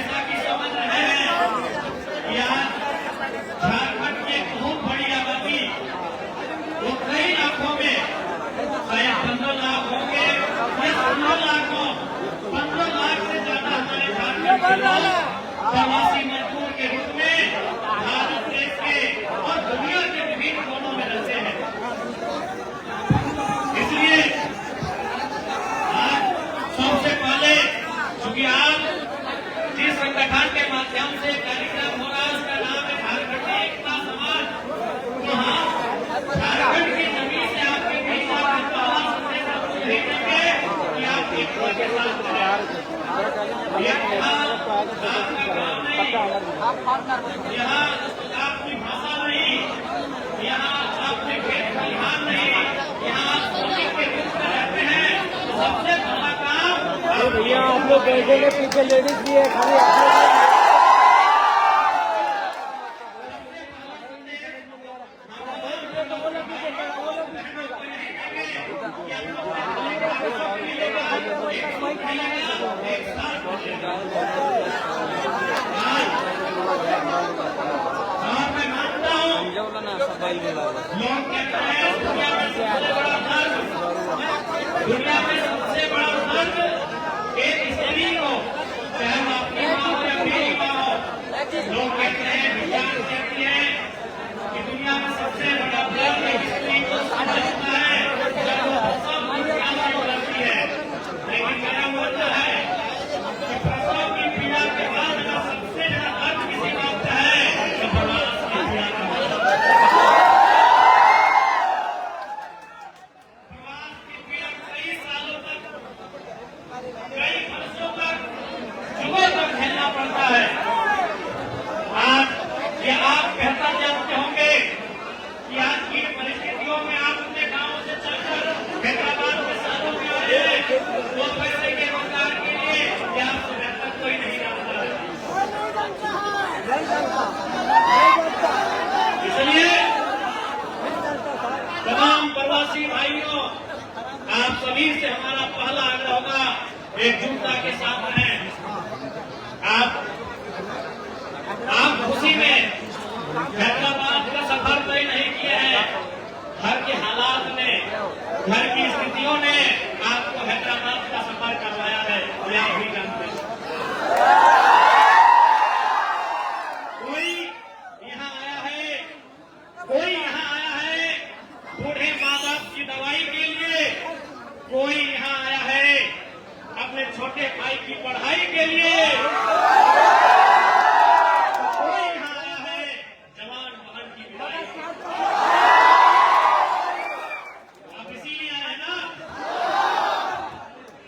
जैसा कि समझ रहे हैं, यहाँ झारखंड की एक बहुत बड़ी आबादी, वो कई लाखों में, शायद 15 लाख होंगे या 16 लाख हो, 15 लाख से ज्यादा हमारे झारखंड के लोग प्रवासी मजदूर के रूप में भारत देश के और दुनिया के विभिन्न कोनों में रहते हैं। इसलिए आज सबसे पहले, क्योंकि आज जिस संगठन के माध्यम से कार्यक्रम हो रहा है उसका नाम है झारखंड एकता समाज, तो हम झारखंड की जमीन से आपके बीच आपके पहला संदेश आपको यही देंगे कि आप एकता के साथ रहें। यहाँ आपकी भाषा नहीं, यहाँ आपके खेत खलिहान नहीं, यहाँ आप श्रमिक के रूप में रहते हैं। तो सबसे बड़ा काम भैया आप लोग बैठेंगे, पीछे लेडीज भी है, खाली लोग कहते हैं दुनिया में सबसे बड़ा दर्द एक स्त्री को, चाहे वो अपनी माँ हो या मेरी माँ हो। लोग कहते हैं, विज्ञान कहती है कि दुनिया में सबसे बड़ा दर्द एक स्त्री को समझता है जब वो प्रसव की करती है। लेकिन मेरा मानना है कि प्रसव की पीड़ा के बाद अगर सबसे ज्यादा दर्द किसी बात का है तो प्रवास की पीड़ा का कई वर्षों तक जुए तक खेलना पड़ता है। आज ये आप बेहतर जानते होंगे कि आज की परिस्थितियों में आप अपने गांव से चलकर हैदराबाद के शहरों में आए हैं, दो पैसे के रोजगार के लिए, ये आपसे बेहतर कोई नहीं जानता है। इसलिए तमाम प्रवासी भाइयों, आप सभी से हमारा पहला आग्रह होगा, एकजुटता के साथ रहें। आप खुशी में हैदराबाद का सफर तय नहीं किए हैं, घर के हालात ने, घर की स्थितियों ने आपको हैदराबाद का सफर करवाया है, ये आप भी जानते हैं। कोई यहाँ आया है बूढ़े माँ बाप की दवाई के लिए, कोई यहाँ आया है अपने छोटे भाई की पढ़ाई के लिए, कोई यहाँ आया है जवान बहन की विदाई। आप इसीलिए आए हैं ना?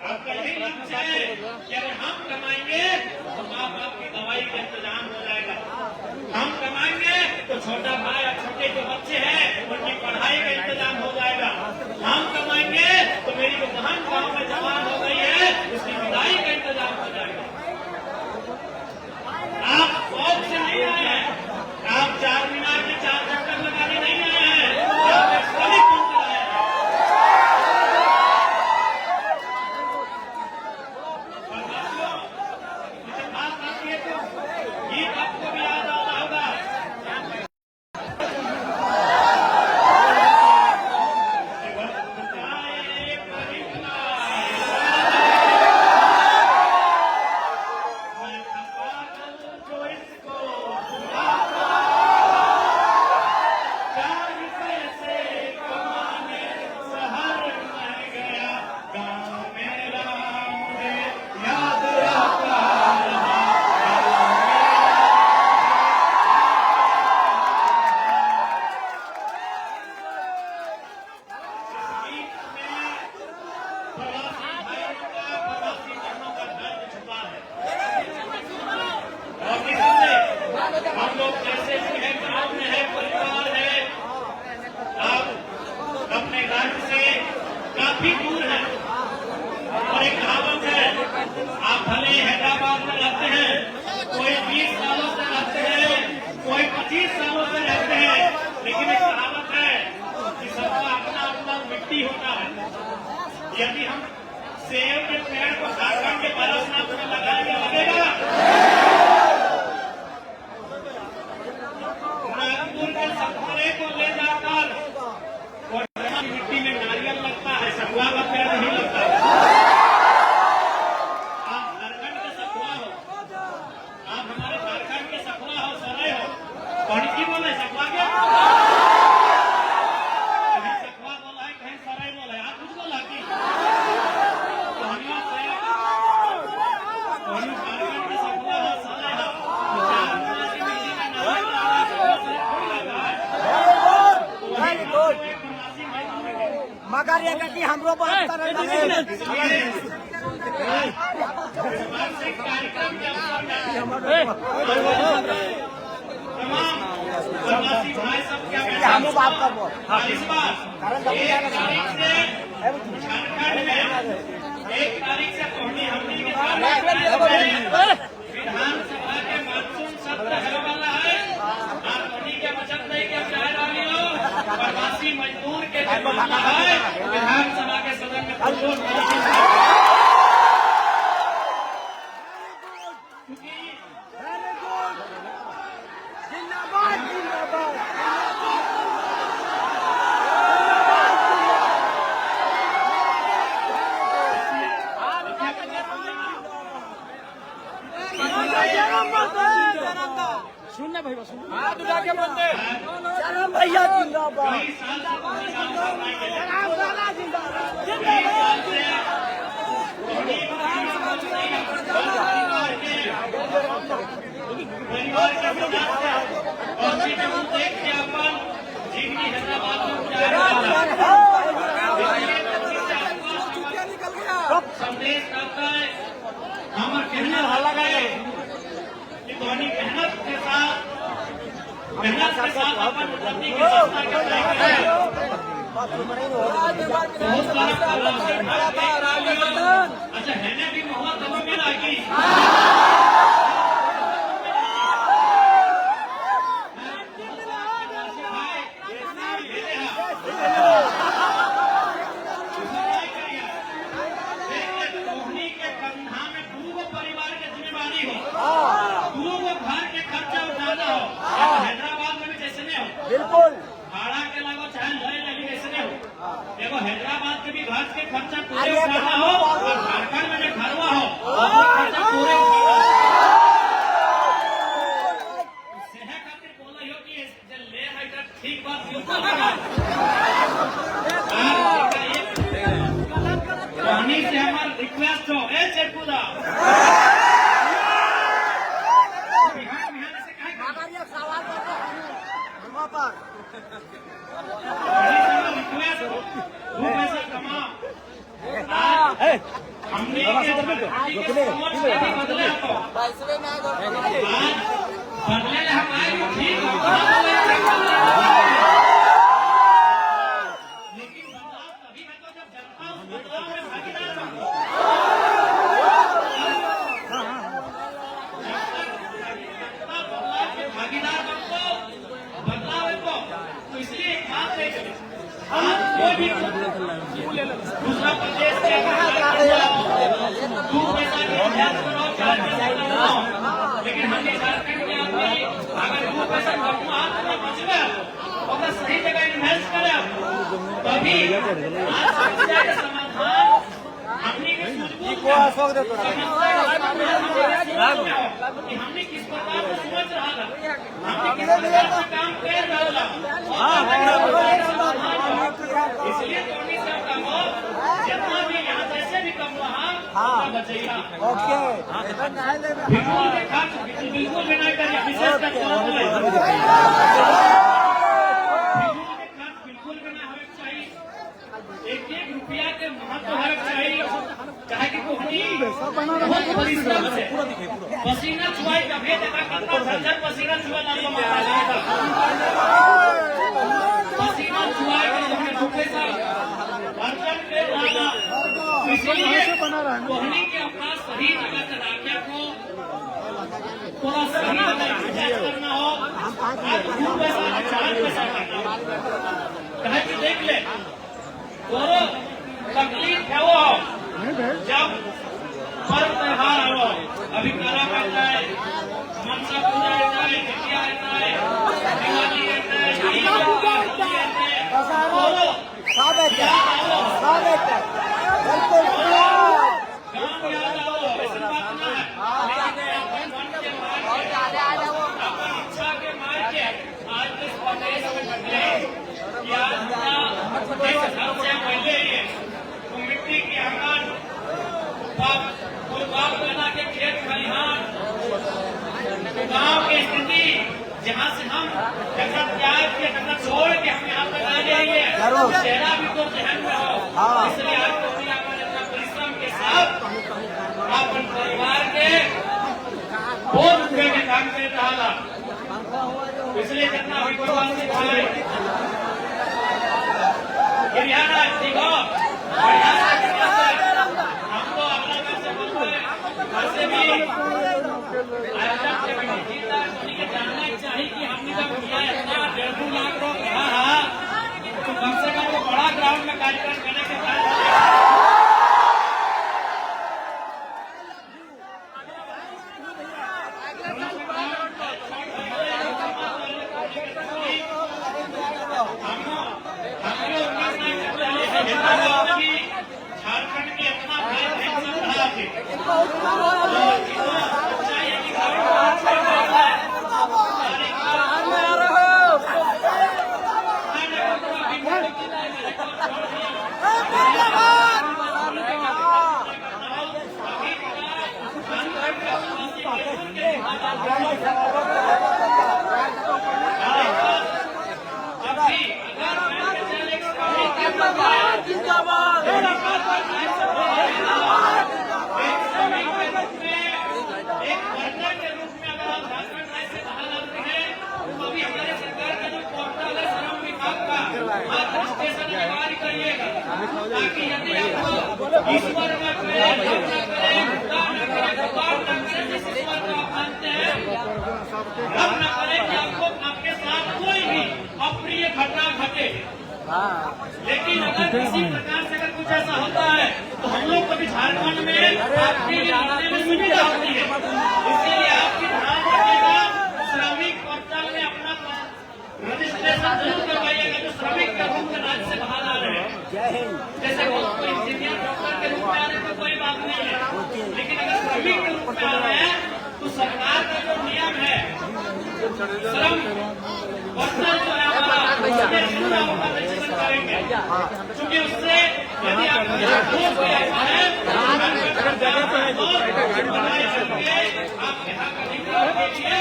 आपका यही लक्ष्य है कि अगर हम कमाएंगे तो माँ बाप की दवाई का इंतजाम हो जाएगा, हम कमाएंगे तो छोटा भाई और छोटे जो बच्चे हैं उनकी पढ़ाई का इंतजाम हो जाएगा, हम कमाएंगे तो मेरी जो बहन गाँव में जवान हो गई है उसकी विदाई का इंतजाम हो जाएगा। आप शौक से नहीं आए हैं, आप 4 मीनार के 4 चक्कर लगाने नहीं आए हैं, आप एक श्रमिक बनकर आए हैं। और साथियों, मुझे बात आती है तो ये आपको भी याद आ रहा होगा, हम लोग जैसे भी है, गाँव में है, परिवार है, आप अपने राज्य से काफी दूर है। और एक कहावत है, आप भले हैदराबाद में रहते हैं, कोई 20 सालों से रहते हैं, कोई 25 सालों से रहते हैं, लेकिन एक कहावत है कि सबका अपना अपना मिट्टी होता है। यदि हम सेब के पेड़ को झारखंड के बालासनाथ में लगाएंगे, लगेगा? रहेगा कि हमरो बात करना वार्षिक कार्यक्रम के अवसर में तमाम प्रवासी भाई सब क्या कहते हैं, हम बात करबो इस बार 1 तारीख से झारखंड में 1 तारीख से कोहनी हमनी के विधानसभा के मानसून सत्र है वाला है। आप कोहनी के बचत नहीं के चाहे वाली हो, प्रवासी मजदूर के जो मामला है विधानसभा के सदन में पुरजोर जिंदाबाद जिंदाबाद सुनना भैया सुन हाथ उठा के बोलते चरम भैया जिंदाबाद कई साल से कोहनी जिंदाबाद परिवार के प्रधान से और देख के अपन जीवनी हैदराबाद में संदेश आता है। हमारा कहना है कि धोनी मेहनत के साथ अपन उपलब्धि की घोषणा कर रहे हैं। बहुत सारा अच्छा है ना भी मोहम्मद दबा मिला की हैदराबाद में भी जैसे नहीं हो, बिल्कुल भाड़ा के अलावा चाहे लय लगी वैसे नहीं हो। देखो हैदराबाद के भी घर के खर्चा पूरे उठाना हो और झारखंड में जो घरवा हो वो खर्चा पूरे सेहे खातिर बोला हो कि जब ले है तो ठीक बात क्यों कहानी से हमारा रिक्वेस्ट हो ए चेकुदा पैसा कमा हमने बदले हमारे ठीक लेकिन बदलाव तभी है तो जब जनता उस बदलाव में भागीदार भागीदार बदलाव है तो इसलिए एक बात नहीं करें। आज कोई भी दूसरा प्रदेश के लेकिन हमने झारखंड में आदमी अगर 2 पैसा कमा बच गया और सही जगह इन्वेस्ट करे तभी आज समस्या का समाधान हमने के हमने किस प्रकार से सोच रहा था, हमने किस प्रकार से काम कर रहा इसलिए कोहनी साहब का मौत जितना भी यहाँ जैसे भी कम रहा बचेगा। बिल्कुल बिल्कुल भी नहीं करिए विशेष कर बिल्कुल भी नहीं होना चाहिए। 1-1 रुपया के महत्व होना चाहिए। चाहे कि कोहनी बहुत परिश्रम से पसीना छुआई का भेद देखा कितना झरझर पसीना छुआ आपको पसीना छुआई का पैसा अर्जन के लाना इसलिए कोहनी के अपना सही जगह चलाके को थोड़ा सही जगह करना हो पैसा 4 पैसा करना हो कहे कि देख ले दोनों तकलीफ है वो जब पर्व त्योहार हो अभी करा करता है मनसा पूजा रहता है जितिया रहता है दिवाली रहता है ईद रहता है काम याद आओ ऐसी बात ना है इच्छा के मार के आज इस प्रदेश में बदले सबसे पहले मिट्टी की आंगन बाप बना के खेत खलिहान गांव की स्थिति जहाँ से हम कचरा त्याग के कचरा छोड़ के हम यहाँ तक आ जाएंगे चेहरा भी तो जहन में हो इसलिए आज दुनिया में इतना परिश्रम के साथ अपन परिवार के बहुत रुपये के काम कर रहा, इसलिए जितना भी प्रवासी भाई गिरियाना सीखो, बढ़िया से हमको अगला घर से बोलते हैं, घर से भी आयोजक से भी जीता उन्हीं के जानना चाहिए कि हमने जब किया है इतना 1.5 लाख रुपया, हाँ तो कम से कम वो बड़ा ग्राउंड में कार्यक्रम करने के बाद झारखंड के इतना ताकि यदि आपको ईश्वर में प्रेम जिस ईश्वर को आप मानते हैं, रब न करे कि आपको आपके साथ कोई भी अप्रिय घटना घटे, लेकिन अगर किसी प्रकार से अगर कुछ ऐसा होता है तो हम लोग कभी झारखंड में आपके लिए में सुविधा होती है। इसीलिए आपकी ध्यान रखिएगा, श्रमिक पोर्टल में अपना रजिस्ट्रेशन जरूर करवाइएगा। जो श्रमिक के रूप में राज्य से बाहर आ रहे हैं, जैसे कोई इंजीनियर डॉक्टर के रूप में आ रहे हैं तो कोई बात नहीं है, लेकिन अगर श्रमिक के रूप में आ रहे हैं तो सरकार का जो नियम है श्रम पोर्टल जो है हमारा रजिस्ट्रेशन करेंगे, क्योंकि उससे यदि आप आपके हक अधिकार के लिए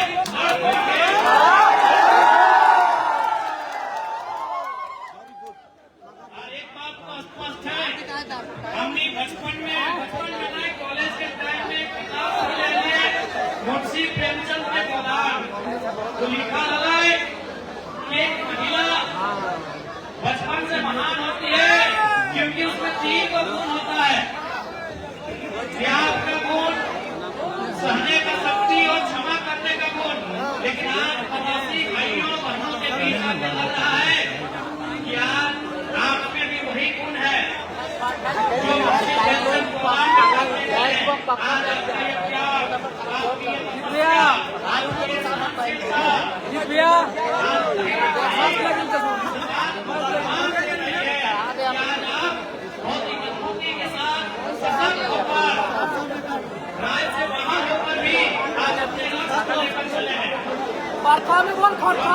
हमने बचपन में नहीं, कॉलेज के टाइम में किताब ले लिए मुंशी प्रेमचंद के गोदान, तो लिखा लगा है कि एक महिला बचपन से महान होती है क्योंकि उसमें 3 गुण होता है, त्याग का गुण, सहने का शक्ति और क्षमा करने का गुण। लेकिन आज प्रवासी भाइयों बहनों के बीच आपको लग रहा है कि आज आप में भी वही गुण है जो के साथ सशक्त होकर राज्य से बाहर होकर भी आज अपने लक्ष्य को लेकर चले हैं। में बोल खर्चा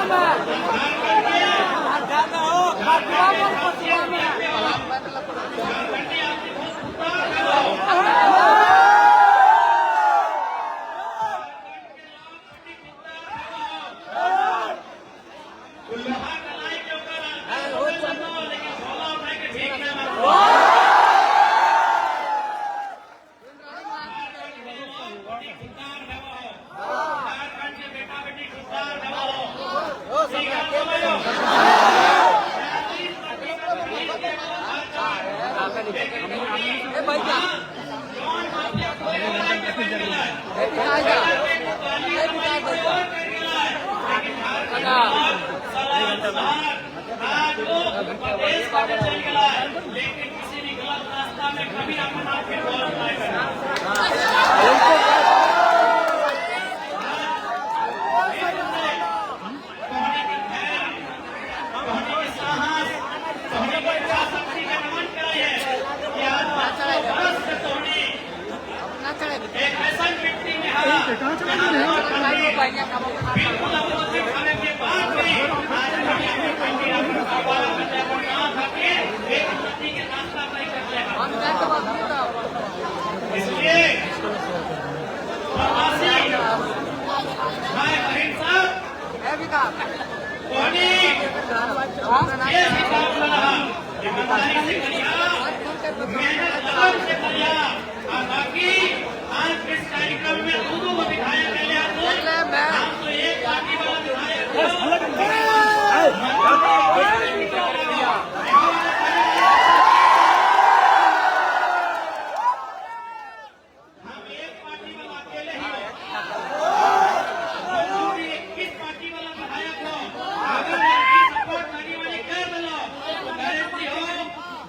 प्रदेश का चल गया है, लेकिन किसी भी गलत रास्ता में कभी अपना फिर एक ऐसा व्यक्ति में बिल्कुल अपने खाने के बाद भी एक उन्नति के रास्ता तय कर लेगा। इसलिए प्रवासी भाई बहन साहब कोनी ये हिसाब रहा ईमानदारी से करिए। मेहनत लगन से किया और बाकी आज इस कार्यक्रम में दूधों को दिखाया गया हम तो एक पार्टी वाला विधायक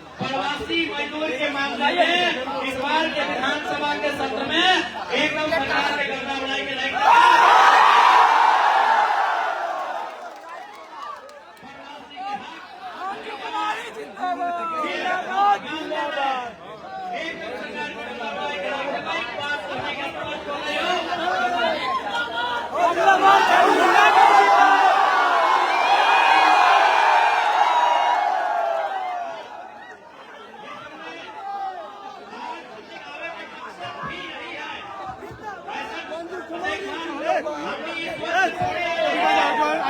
मजदूर के मामले में इस बार के विधानसभा के सत्र में एकदम सरकार के गर्दा उड़ाई के लायक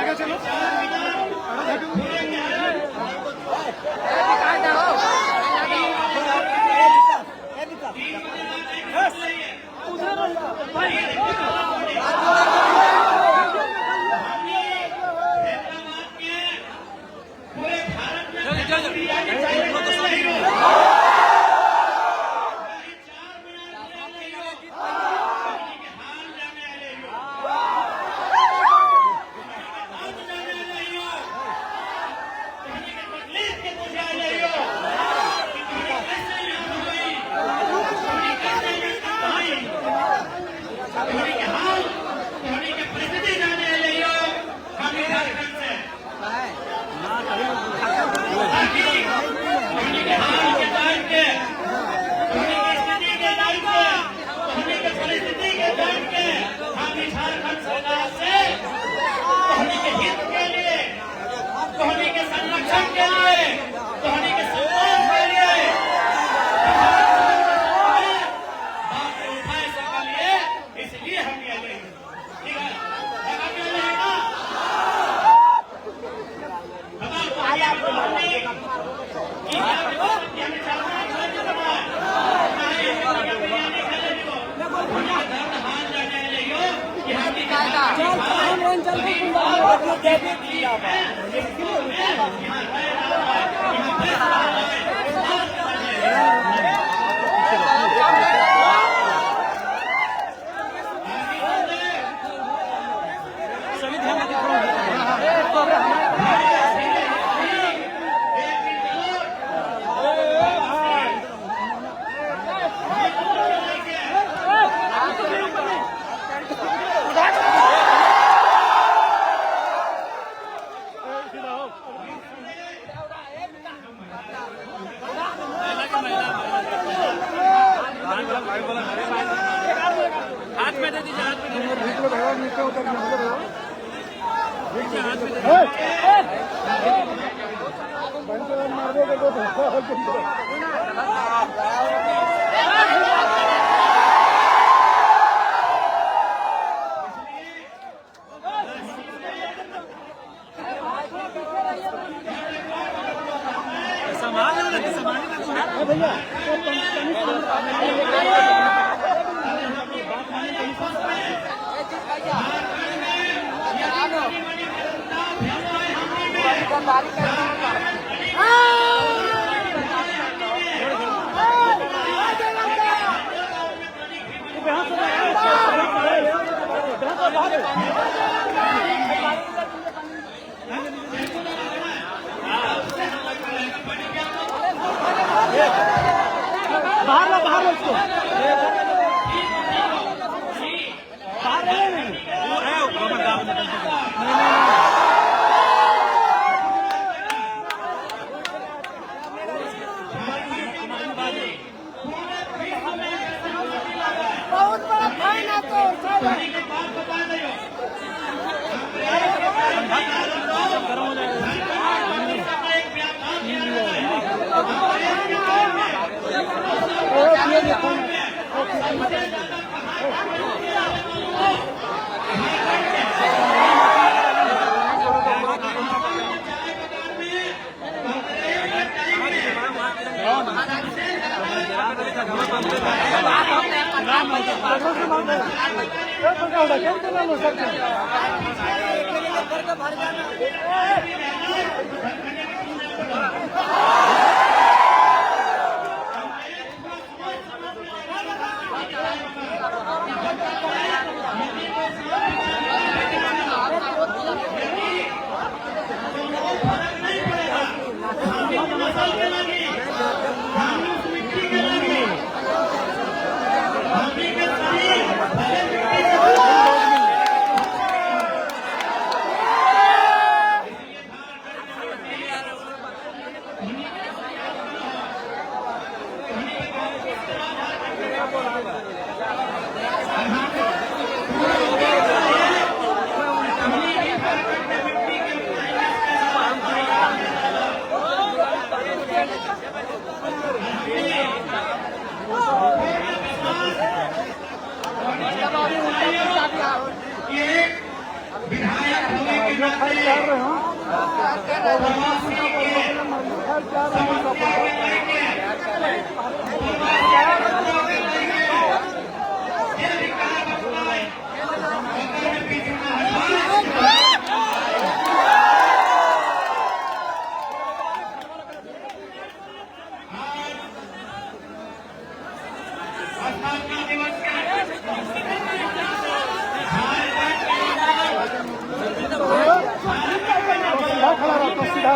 आगे चलो हाथ में दे दीजिए, हाथ में भैया बाहर लो उसको बाहर वो है बहुत बड़ा फाइन है तो विधायक होने के नाते प्रवासी के समस्या के लेके ये अधिकार अपनाए अगर में पीछे न हटाए स्थापना दिवस के खड़ा रहता सीधा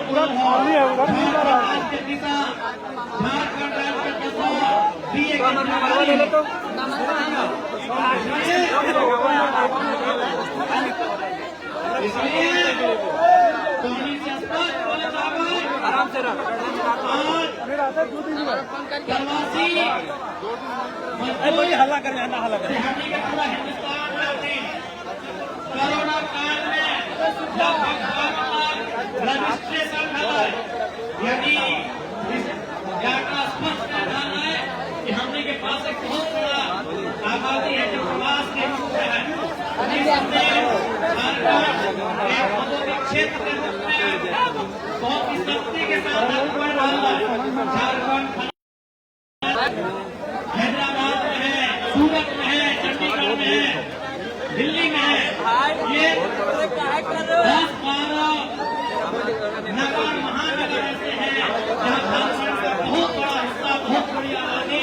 पूरा खाली है उधर नहीं जा रहा है। इसलिए आराम से हल्ला कर हल्ला कर पूरा हिंदुस्तान में कोरोना काल में रजिस्ट्रेशन यदि का स्पष्ट कहना है कि हमने के पास एक बहुत बड़ा आबादी है जो प्रवास के रूप में है क्षेत्र के रूप में बहुत ही शक्ति के साथ झारखंड हैदराबाद में है, सूरत में है, चंडीगढ़ में है, दिल्ली में है। ये 10-12 नगर महानगर ऐसे हैं जहाँ झारखंड का बहुत बड़ा हिस्सा, बहुत बड़ी आबादी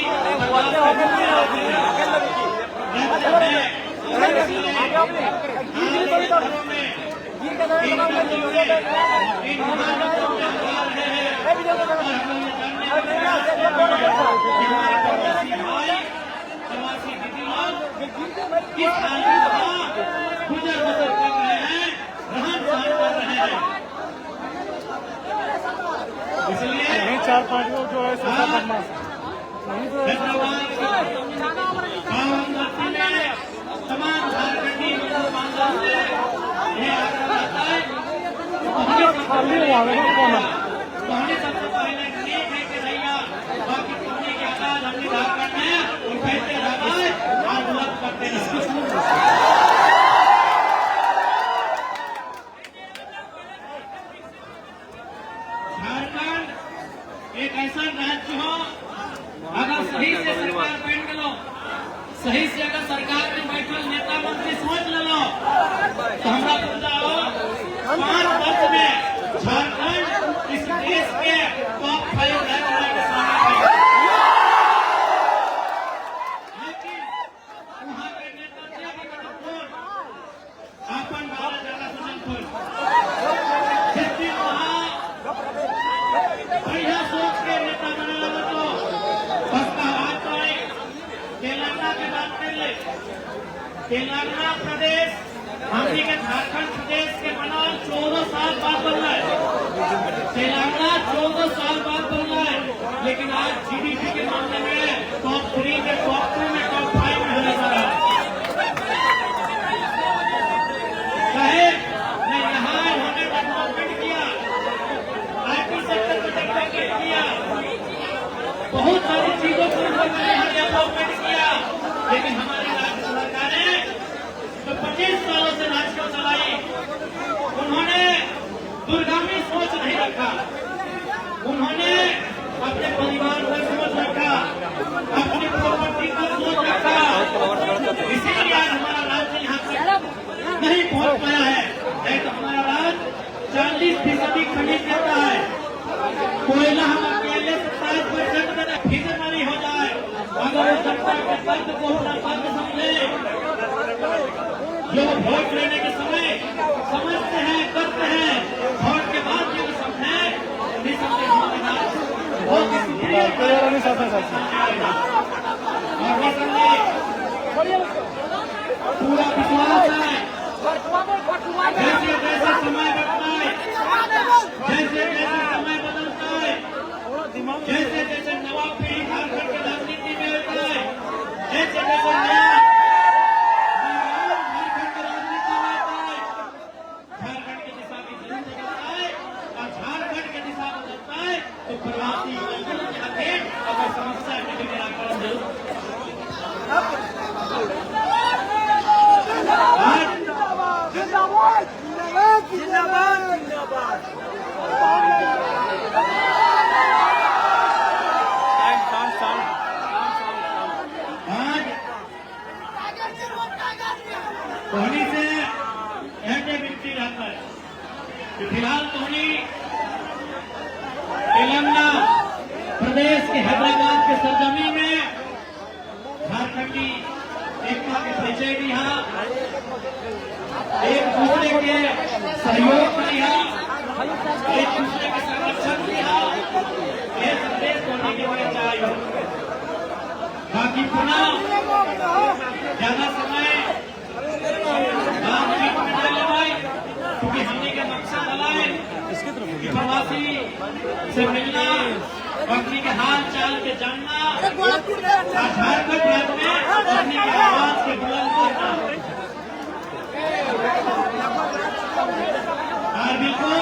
गुजर बसर कर रहे हैं, रहन सहन कर रहे हैं। इसलिए 4-5 लोग जो है तमाम झारखंडी मुसलमानों से ये आग्रह रहता है हमने सबसे पहले ठीक है कि भैया बाकी पुण्य के आकाश हमने झारखंड में और कहते रहता है और बुलंद करते रहते झारखंड एक ऐसा राज्य हो अगर सही से सरकार बैठ लो, सही से अगर सरकार में बैठल नेता मंत्री सोच लो तो हमारा बताओ 5 वर्ष में झारखंड इस देश के टॉप 5 राज्यों के सामने है। लेकिन वहाँ के नेता अपन बाला ज्यादा सुजनपुर वहाँ बढ़िया सोच के नेता बना तो बसपा बात पाए। तेलंगाना की बात कर ले, तेलंगाना प्रदेश हमने के झारखंड प्रदेश के बना 14 साल बाद बना है। तेलंगाना 14 साल बाद बना है, लेकिन आज जीडीपी के मामले में टॉप 3 में, टॉप 2 में, टॉप 5 में होने जा रहा है। कहे मैं यहाँ होने का डेवलपमेंट किया, IT सेक्टर में डेवलपमेंट किया, बहुत सारी चीजों को पद को अपना पद समझे, जो वोट लेने के समय समझते हैं, करते हैं, वोट के बाद जो समझे वो पूरा विश्वास है। जैसे जैसे समय बढ़ता है, जैसे जैसे समय बदलता है, जैसे जैसे नवा पीढ़ी झारखंड की राजनीति में होता है, जैसे जैसे नया झारखंड की राजनीति में आता है, झारखंड की दिशा की जरूर बदलता है और झारखंड की दिशा बदलता है तो प्रवासी मजदूरों के आगे अगर समस्या के निराकरण जरूर। धोनी से ऐसे विनती रहता है कि फिलहाल धोनी तेलंगाना प्रदेश के हैदराबाद के सरजमी में झारखंडी एकता के परिचय दिया, एक दूसरे के सहयोग दिया, एक दूसरे के संरक्षण दिया। ये संदेश धोनी के बड़े चाहिए। बाकी पुनः ज्यादा समय क्योंकि हमने के मकसद बनाए प्रवासी से मिलना, अपनी के हाल चाल के जानना, झारखंड राज्य में अपनी के आवाज के बुलंद करना। और बिल्कुल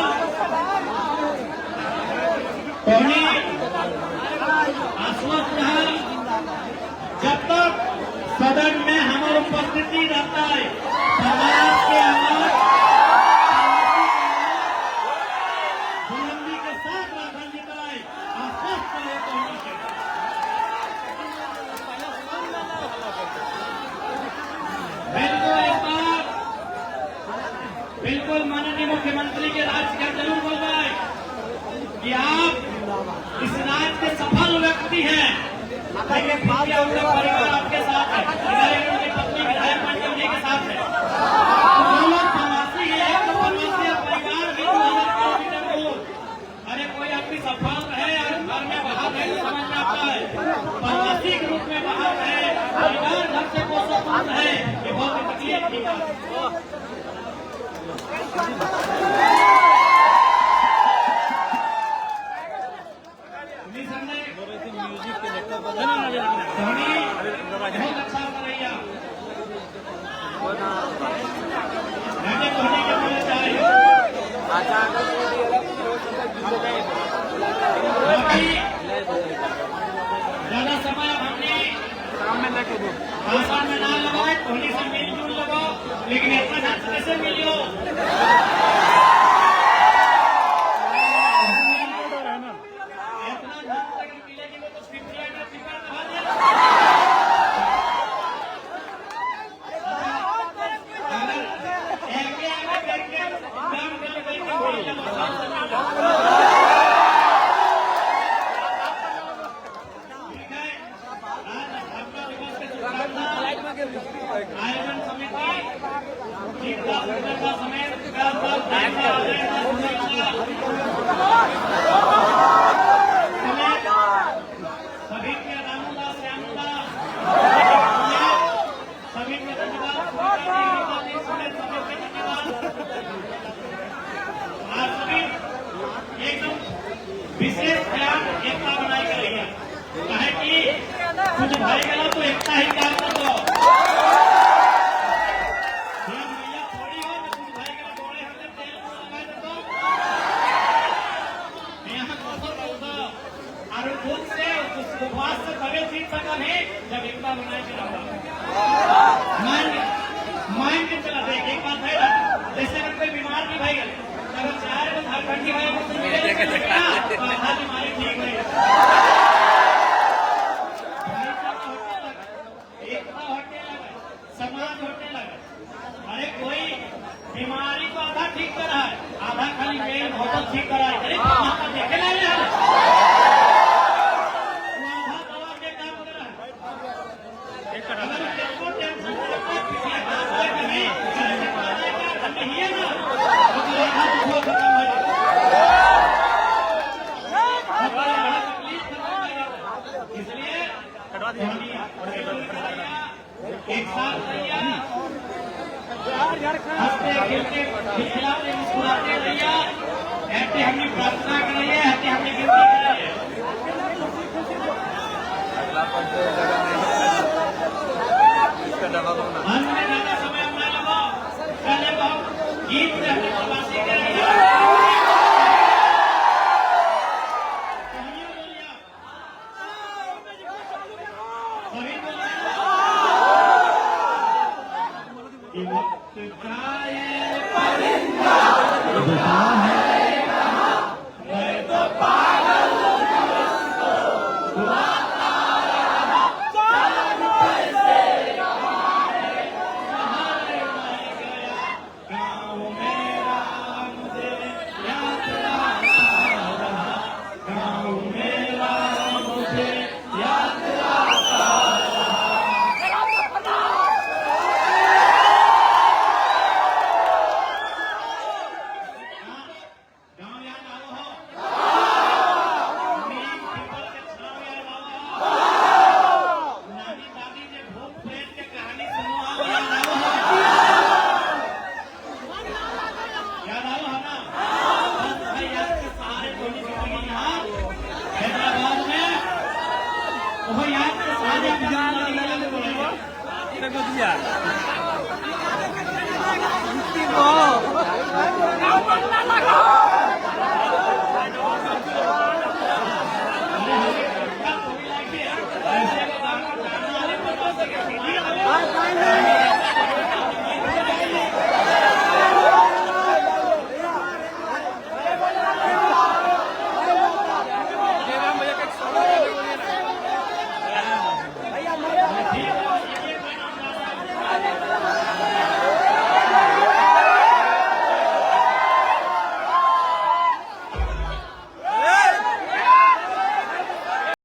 धोनी आश्वस्त रहा जब तक सदन में हमारी उपस्थिति रहता है, समाज के आवाज बुलंदी के साथ राखा जाता है। आश्वस्त रहे धोनी से। बिल्कुल माननीय मुख्यमंत्री के राज्य जरूर बोल रहा है कि आप इस राज्य के सफल व्यक्ति हैं, लेकिन आपका परिवार आपके साथ है, उनकी पत्नी विधायक मंडल उन्हीं के साथ है। दोनों प्रवासी है, तो प्रवासी परिवार भी 2000 किलोमीटर दूर। अरे कोई आपकी सफल है और घर में बाहर है तो समझ में आता है, प्रवासी के रूप में बाहर है, परिवार घर से कोसों है, ये बहुत तकलीफ की बात है। धोनी बहुत अच्छा रवैया, धोनी के बोले चाहिए। ज्यादा समय हमने भाषण में ना लगाए, धोनी से मिलजुल लगाओ, लेकिन ऐसा ढंग कैसे मिलियो आयोजन समिति समेत सभी के रामूदा श्यामूदा सभी के धन्यवाद, आप सभी एकदम विशेष ध्यान एकता बनाई कर रही है। कहे कि कुछ भाई गला तो एकता ही काम कर दो, उपवास से भले जीत सका नहीं जब एकता बनाए के रहा माइंड के चला देख। एक बात है ना, जैसे अगर कोई बीमार भी भाई अगर चार को झारखंडी भाई बीमारी ठीक है, एकता होने लगा, समाज होने लगा। अरे कोई बीमारी को आधा ठीक करा है, आधा खाली मेल होटल ठीक करा है, देखे ना को टेंशन रहता है किसी बात का नहीं नहीं है ना तो खत्म है इसलिए एक साथ हंसते खेलते खिलाते मुस्कुराते रहिए ऐसे हमने प्रार्थना करिए ऐसे हमने गिनती करिए अंत में ज्यादा समय अपना लगो पहले बहुत गीत से अपनी प्रवासी करेंगे Wow.